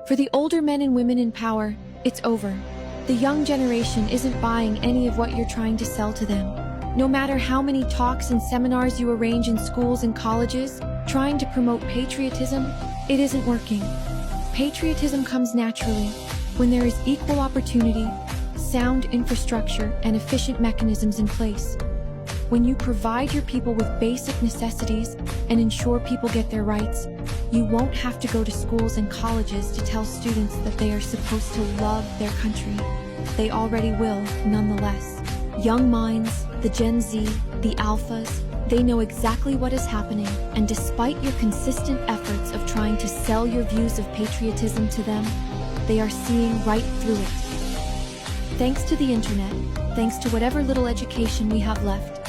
For the older men and women in power, it's over. The young generation isn't buying any of what you're trying to sell to them. No matter how many talks and seminars you arrange in schools and colleges, trying to promote patriotism, it isn't working. Patriotism comes naturally when there is equal opportunity, sound infrastructure, and efficient mechanisms in place. When you provide your people with basic necessities and ensure people get their rights, you won't have to go to schools and colleges to tell students that they are supposed to love their country. They already will, nonetheless. Young minds, the Gen Z, the Alphas, they know exactly what is happening, and despite your consistent efforts of trying to sell your views of patriotism to them, they are seeing right through it. Thanks to the internet, thanks to whatever little education we have left,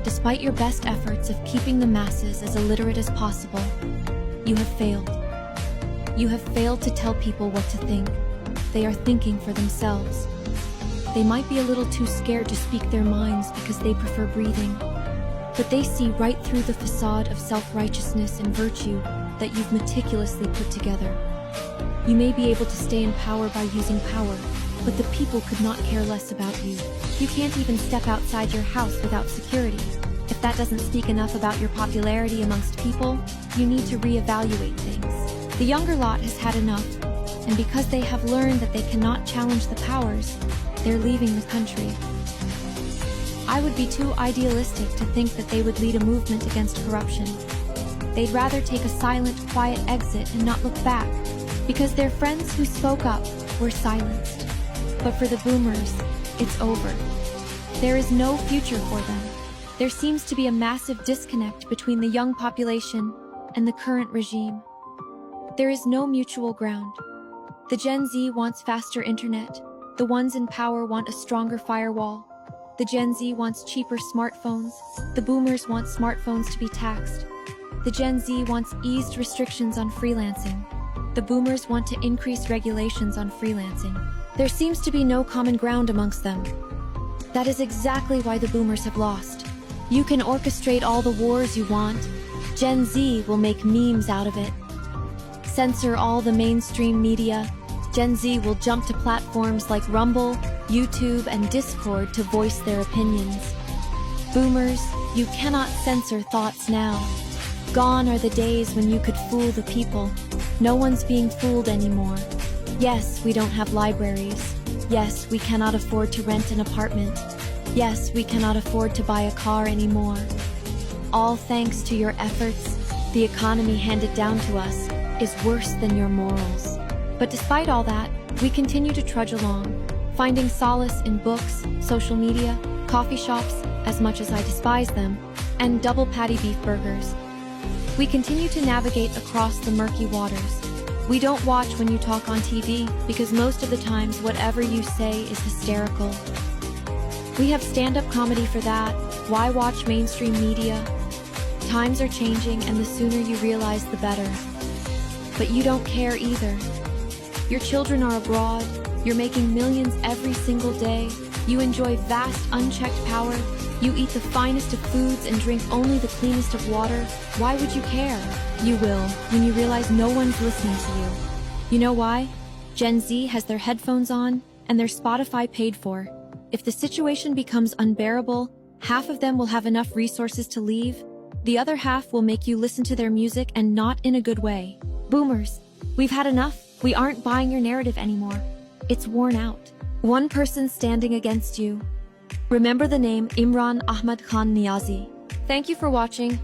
despite your best efforts of keeping the masses as illiterate as possible, you have failed. You have failed to tell people what to think. They are thinking for themselves. They might be a little too scared to speak their minds because they prefer breathing, but they see right through the facade of self-righteousness and virtue that you've meticulously put together. You may be able to stay in power by using power, but the people could not care less about you. You can't even step outside your house without security. If that doesn't speak enough about your popularity amongst people, you need to reevaluate things. The younger lot has had enough, and because they have learned that they cannot challenge the powers, they're leaving the country. I would be too idealistic to think that they would lead a movement against corruption. They'd rather take a silent, quiet exit and not look back, because their friends who spoke up were silenced. But for the boomers, it's over. There is no future for them. There seems to be a massive disconnect between the young population and the current regime. There is no mutual ground. The Gen Z wants faster internet. The ones in power want a stronger firewall. The Gen Z wants cheaper smartphones. The boomers want smartphones to be taxed. The Gen Z wants eased restrictions on freelancing. The boomers want to increase regulations on freelancing. There seems to be no common ground amongst them. That is exactly why the boomers have lost. You can orchestrate all the wars you want. Gen Z will make memes out of it. Censor all the mainstream media. Gen Z will jump to platforms like Rumble, YouTube, and Discord to voice their opinions. Boomers, you cannot censor thoughts now. Gone are the days when you could fool the people. No one's being fooled anymore. Yes, we don't have libraries. Yes, we cannot afford to rent an apartment. Yes, we cannot afford to buy a car anymore. All thanks to your efforts, the economy handed down to us is worse than your morals. But despite all that, we continue to trudge along, finding solace in books, social media, coffee shops, as much as I despise them, and double patty beef burgers. We continue to navigate across the murky waters. We don't watch when you talk on TV because most of the times whatever you say is hysterical. We have stand-up comedy for that. Why watch mainstream media? Times are changing, and the sooner you realize the better. But you don't care either. Your children are abroad. You're making millions every single day. You enjoy vast unchecked power. You eat the finest of foods and drink only the cleanest of water. Why would you care? You will, when you realize no one's listening to you. You know why? Gen Z has their headphones on and their Spotify paid for. If the situation becomes unbearable, half of them will have enough resources to leave. The other half will make you listen to their music, and not in a good way. Boomers, we've had enough. We aren't buying your narrative anymore. It's worn out. One person standing against you. Remember the name Imran Ahmad Khan Niazi. Thank you for watching.